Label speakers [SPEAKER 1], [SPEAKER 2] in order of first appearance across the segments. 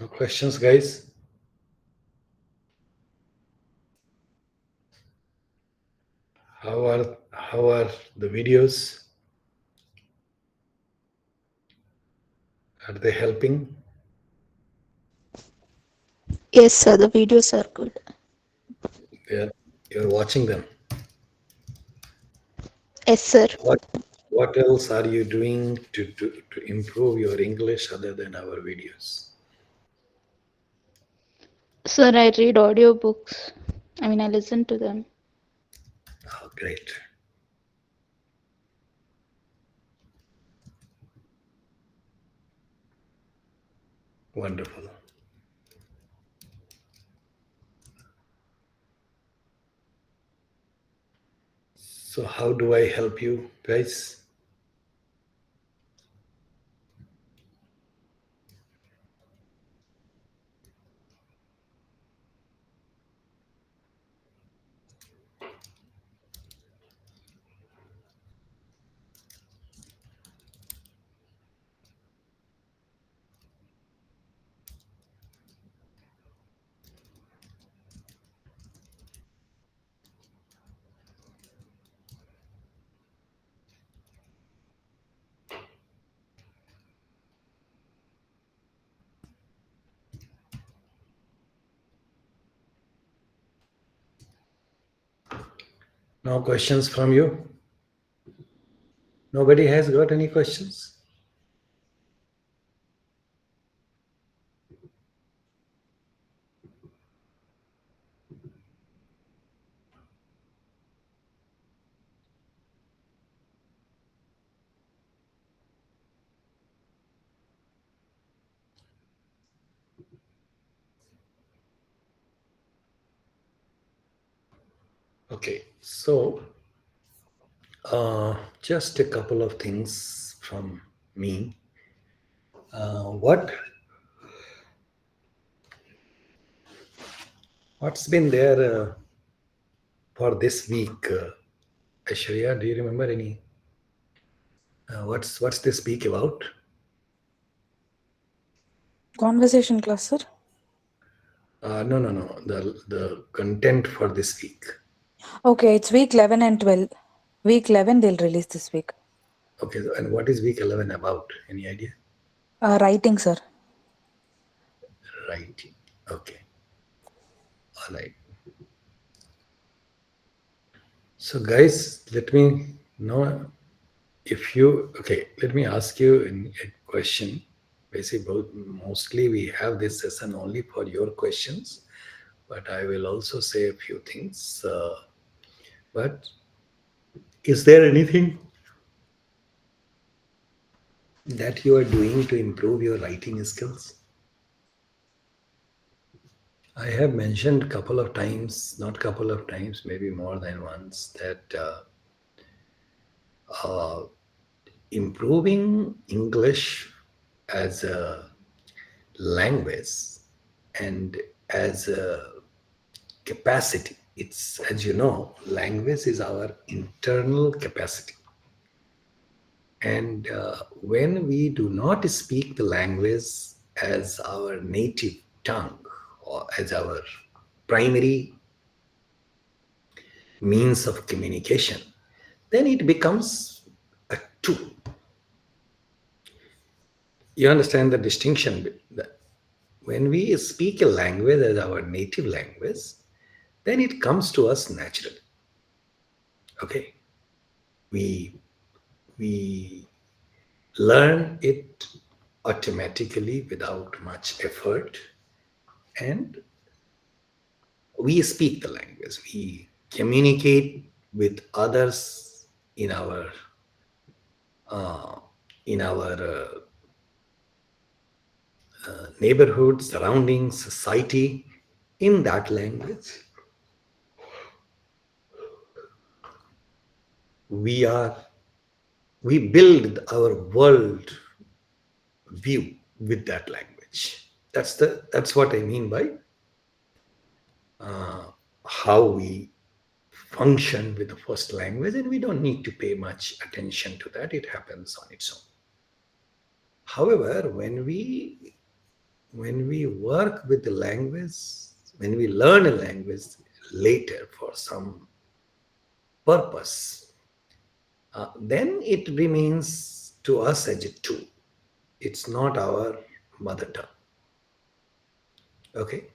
[SPEAKER 1] No questions, guys? How are the videos? Are they helping?
[SPEAKER 2] Yes, sir, the videos are good.
[SPEAKER 1] They're, you're watching them.
[SPEAKER 2] Yes, sir.
[SPEAKER 1] What else are you doing to improve your English other than our videos?
[SPEAKER 2] Sir, I read audiobooks. I listen to them.
[SPEAKER 1] Oh, great. Wonderful. So how do I help you guys? No questions from you? Nobody has got any questions? Okay, so just a couple of things from me. What's been there for this week? Aishwarya, do you remember any? What's this week about?
[SPEAKER 3] Conversation class, sir.
[SPEAKER 1] No, no, no. The content for this week.
[SPEAKER 3] Okay, it's week 11 and 12. Week 11 they'll release this week.
[SPEAKER 1] Okay, and what is week 11 about? Any idea?
[SPEAKER 3] Writing, sir.
[SPEAKER 1] Writing. Okay. All right. So, guys, let me know if you. Okay, let me ask you a question. Basically, mostly we have this session only for your questions, but I will also say a few things. But is there anything that you are doing to improve your writing skills? I have mentioned a couple of times, not couple of times, maybe more than once, that uh, improving English as a language and as a capacity. It's, as you know, language is our internal capacity. And when we do not speak the language as our native tongue or as our primary means of communication, then it becomes a tool. You understand the distinction? When we speak a language as our native language, then it comes to us naturally. Okay, we we learn it automatically without much effort, and we speak the language. We communicate with others in our uh, neighborhood, surroundings, society in that language. We are we build our world view with that language. That's what I mean by how we function with the first language, and we don't need to pay much attention to that. It happens on its own. However, when we when we work with the language, when we learn a language later for some purpose, then it remains to us as a tool. It's not our mother tongue. Okay?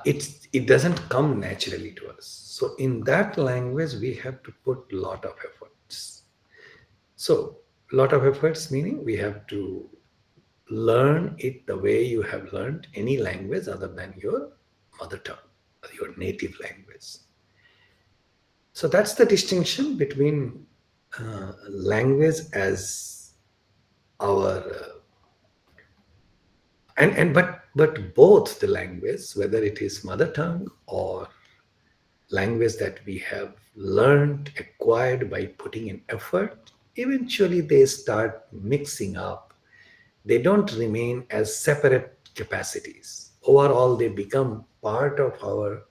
[SPEAKER 1] It doesn't come naturally to us. So in that language, we have to put a lot of efforts. So lot of efforts meaning we have to learn it the way you have learned any language other than your mother tongue, your native language. So that's the distinction between language as our but both the language, whether it is mother tongue or language that we have learned, acquired by putting in effort, eventually they start mixing up. They don't remain as separate capacities. Overall, they become part of our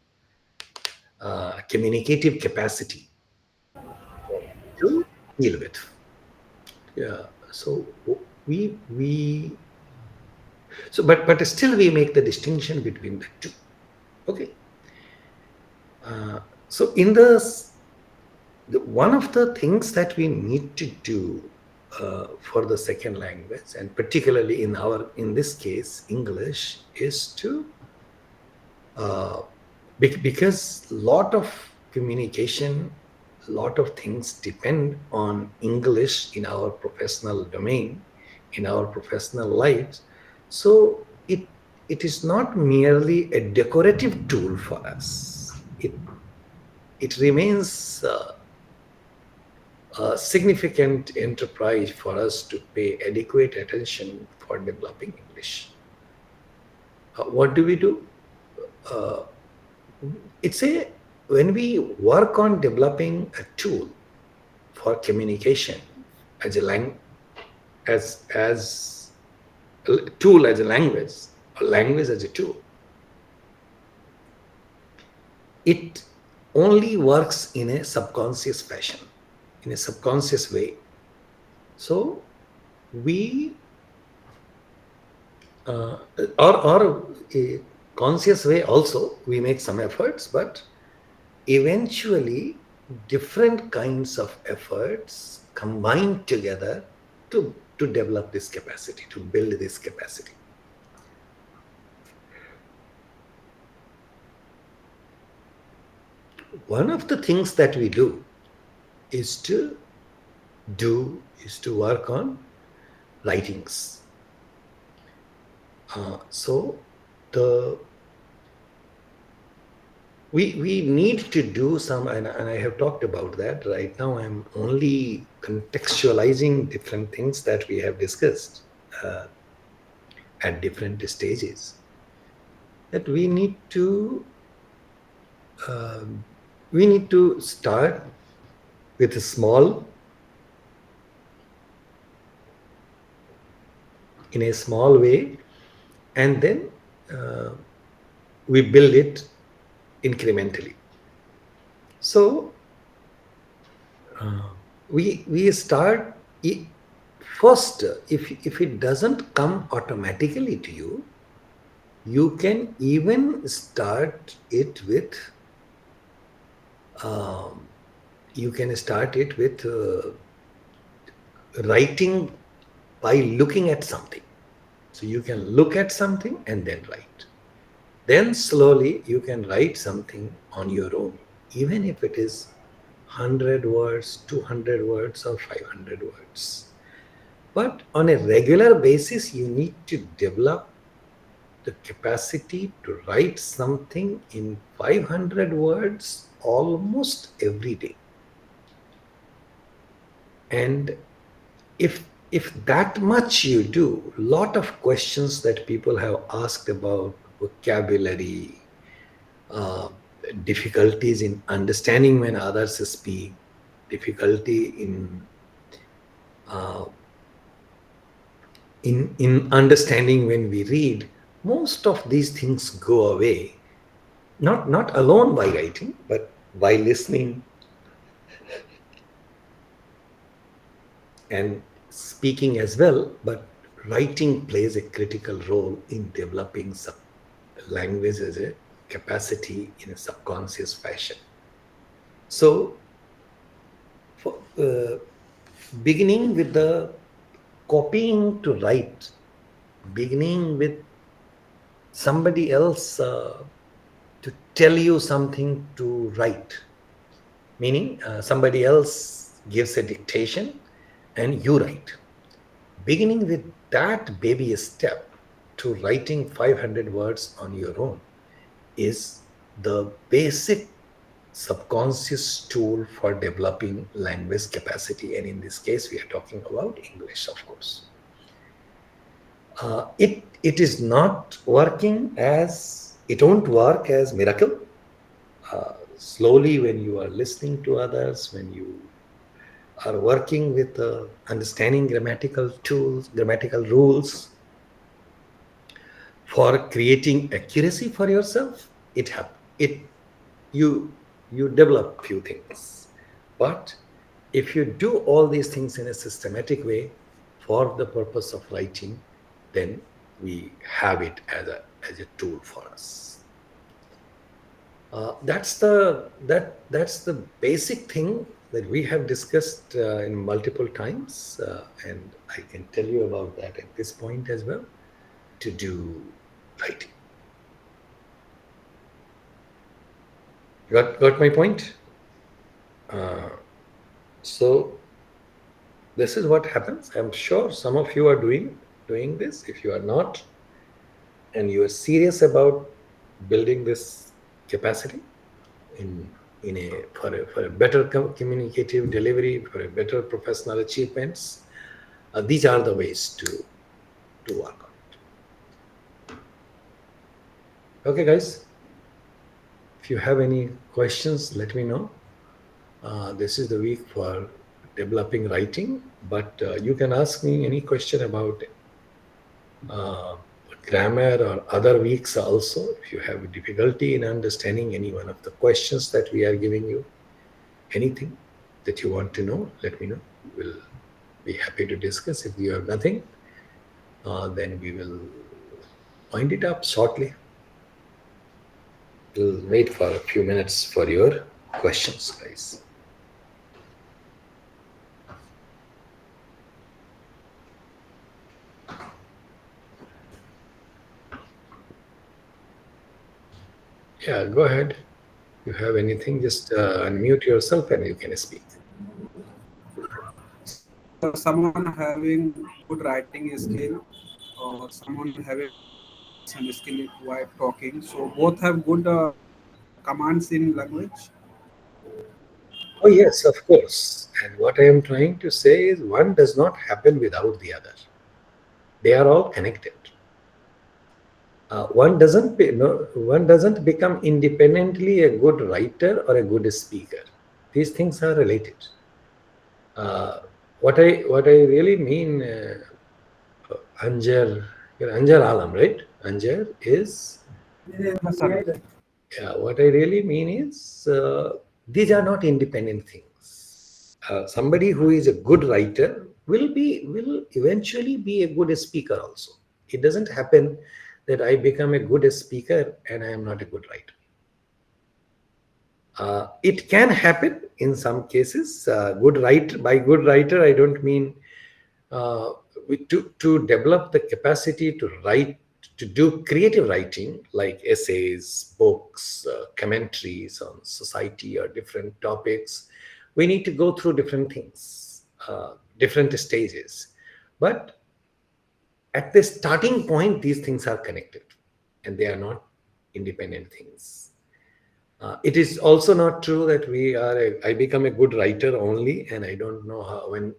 [SPEAKER 1] communicative capacity to deal with. Yeah. So but still we make the distinction between the two. Okay. So in one of the things that we need to do for the second language, and particularly in this case English, is to because lot of communication, lot of things depend on English in our professional domain, in our professional lives. So it is not merely a decorative tool for us. It remains a significant enterprise for us to pay adequate attention for developing English. What do we do? When we work on developing a tool for communication as a tool as a language, or language as a tool, it only works in a subconscious fashion, in a subconscious way. So we or a conscious way also, we make some efforts, but eventually different kinds of efforts combine together to develop this capacity, to build this capacity. One of the things that we do is to work on writings. So we need to do some, and I have talked about that. Right now I'm only contextualizing different things that we have discussed at different stages, that we need to start with a small, in a small way, and then we build it incrementally. So we start first. If it doesn't come automatically to you, you can even start it with writing by looking at something. So you can look at something and then write. Then slowly you can write something on your own, even if it is 100 words, 200 words, or 500 words. But on a regular basis, you need to develop the capacity to write something in 500 words almost every day. And if that much you do, lot of questions that people have asked about vocabulary, difficulties in understanding when others speak, difficulty in understanding when we read, most of these things go away, not alone by writing, but by listening and speaking as well. But writing plays a critical role in developing language as a capacity in a subconscious fashion. So, for, beginning with the copying to write, beginning with somebody else to tell you something to write, meaning somebody else gives a dictation and you write. Beginning with that baby step to writing 500 words on your own is the basic subconscious tool for developing language capacity. And in this case, we are talking about English, of course. It is not working as, it won't work as miracle. Slowly, when you are listening to others, when you are working with understanding grammatical tools, grammatical rules for creating accuracy for yourself, you develop few things. But if you do all these things in a systematic way for the purpose of writing, then we have it as a tool for us. That's the basic thing that we have discussed in multiple times, and I can tell you about that at this point as well, to do writing. Got my point? So this is what happens. I'm sure some of you are doing this. If you are not, and you are serious about building this capacity for a better communicative delivery, for a better professional achievements, these are the ways to work on it. Okay, guys. If you have any questions, let me know. This is the week for developing writing, but you can ask me any question about grammar or other weeks also. If you have difficulty in understanding any one of the questions that we are giving you, anything that you want to know, let me know. We'll be happy to discuss. If you have nothing, then we will wind it up shortly. We'll wait for a few minutes for your questions, guys. Yeah, go ahead. If you have anything, just unmute yourself and you can speak.
[SPEAKER 4] Someone having good writing skill or someone having some skill while talking, so both have good commands in language.
[SPEAKER 1] Oh yes, of course. And what I am trying to say is one does not happen without the other. They are all connected. One doesn't become independently a good writer or a good speaker. These things are related. What I really mean, Anjar Alam, right? Anjar is. Yeah, what I really mean is these are not independent things. Somebody who is a good writer will eventually be a good speaker also. It doesn't happen that I become a good speaker and I am not a good writer. It can happen in some cases. By good writer, I don't mean to develop the capacity to write, to do creative writing like essays, books, commentaries on society or different topics. We need to go through different things, different stages. But at the starting point, these things are connected and they are not independent things. It is also not true that I become a good writer only and I don't know how, when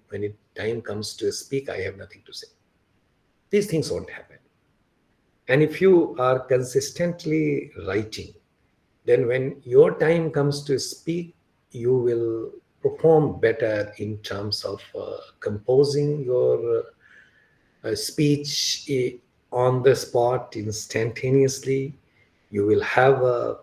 [SPEAKER 1] time comes to speak, I have nothing to say. These things won't happen. And if you are consistently writing, then when your time comes to speak, you will perform better in terms of composing your speech on the spot instantaneously. You will have a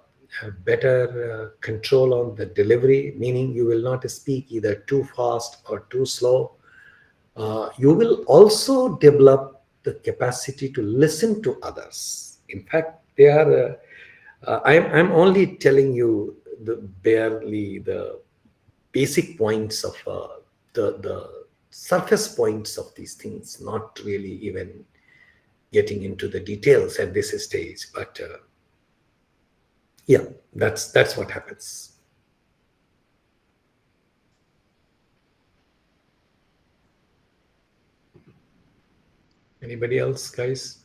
[SPEAKER 1] better control on the delivery, meaning you will not speak either too fast or too slow. You will also develop the capacity to listen to others. In fact, they are. I'm only telling you the basic points of the surface points of these things, not really even getting into the details at this stage. But yeah, that's what happens. Anybody else, guys?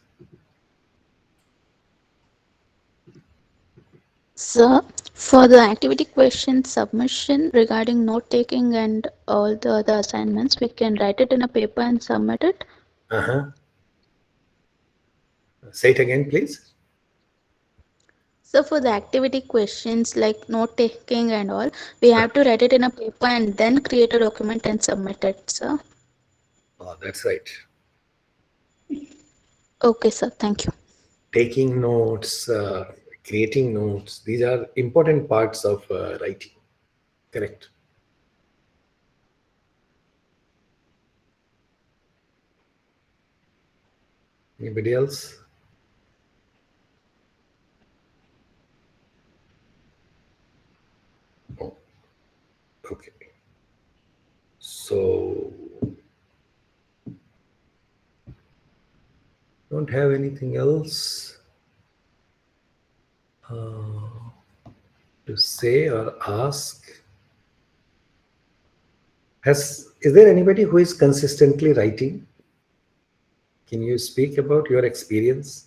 [SPEAKER 2] So, for the activity question submission regarding note taking and all the other assignments, we can write it in a paper and submit it.
[SPEAKER 1] Say it again, please.
[SPEAKER 2] So, for the activity questions like note taking and all, we have to write it in a paper and then create a document and submit it, sir.
[SPEAKER 1] Oh, that's right.
[SPEAKER 2] Okay, sir. Thank you.
[SPEAKER 1] Taking notes, creating notes, these are important parts of writing. Correct. Anybody else? Oh, okay. So, don't have anything else to say or ask. Is there anybody who is consistently writing? Can you speak about your experience?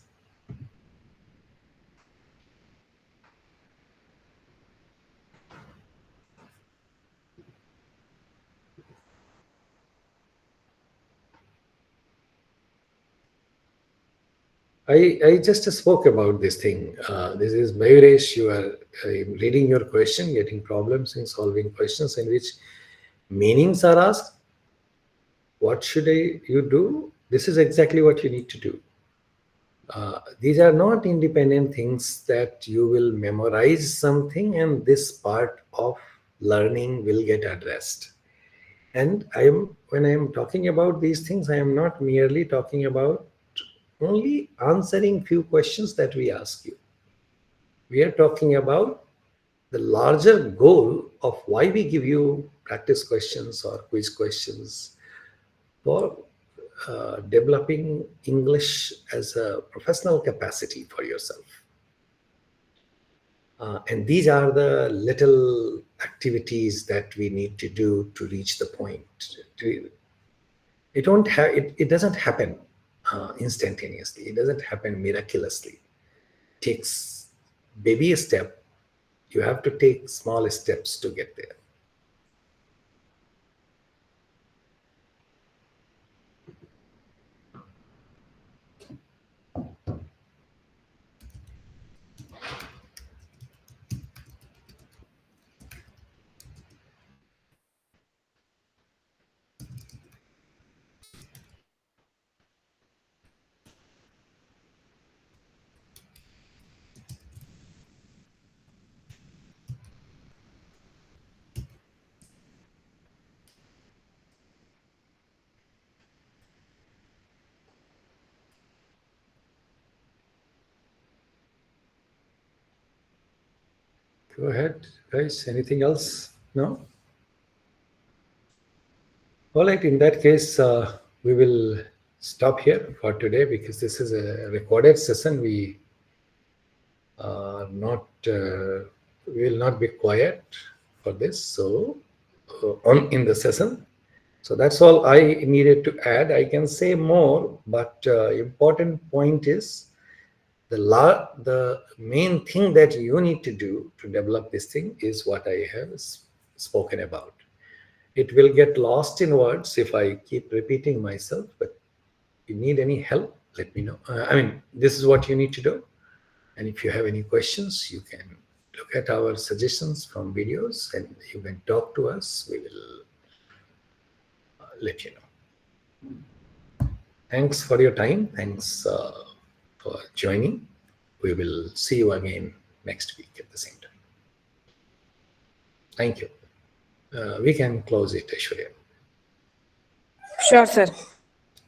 [SPEAKER 1] I just spoke about this thing. This is Mayuresh. You are reading your question, getting problems in solving questions in which meanings are asked. What should you do? This is exactly what you need to do. These are not independent things that you will memorize something and this part of learning will get addressed. And when I am talking about these things, I am not merely talking about only answering few questions that we ask you. We are talking about the larger goal of why we give you practice questions or quiz questions for developing English as a professional capacity for yourself. And these are the little activities that we need to do to reach the point. It doesn't happen instantaneously. It doesn't happen miraculously. It takes baby step. You have to take small steps to get there. Go ahead, guys. Anything else? No? All right. In that case, we will stop here for today because this is a recorded session. We will not be quiet for this. So in the session. So that's all I needed to add. I can say more, but important point is the main thing that you need to do to develop this thing is what I have spoken about. It will get lost in words if I keep repeating myself, but if you need any help, let me know. This is what you need to do. And if you have any questions, you can look at our suggestions from videos and you can talk to us. We will let you know. Thanks for your time. Thanks for joining. We will see you again next week at the same time. Thank you. We can close it, Aishwarya.
[SPEAKER 3] Sure, sir.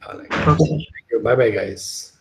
[SPEAKER 1] All right.
[SPEAKER 5] Okay.
[SPEAKER 1] Thank you. Bye bye, guys.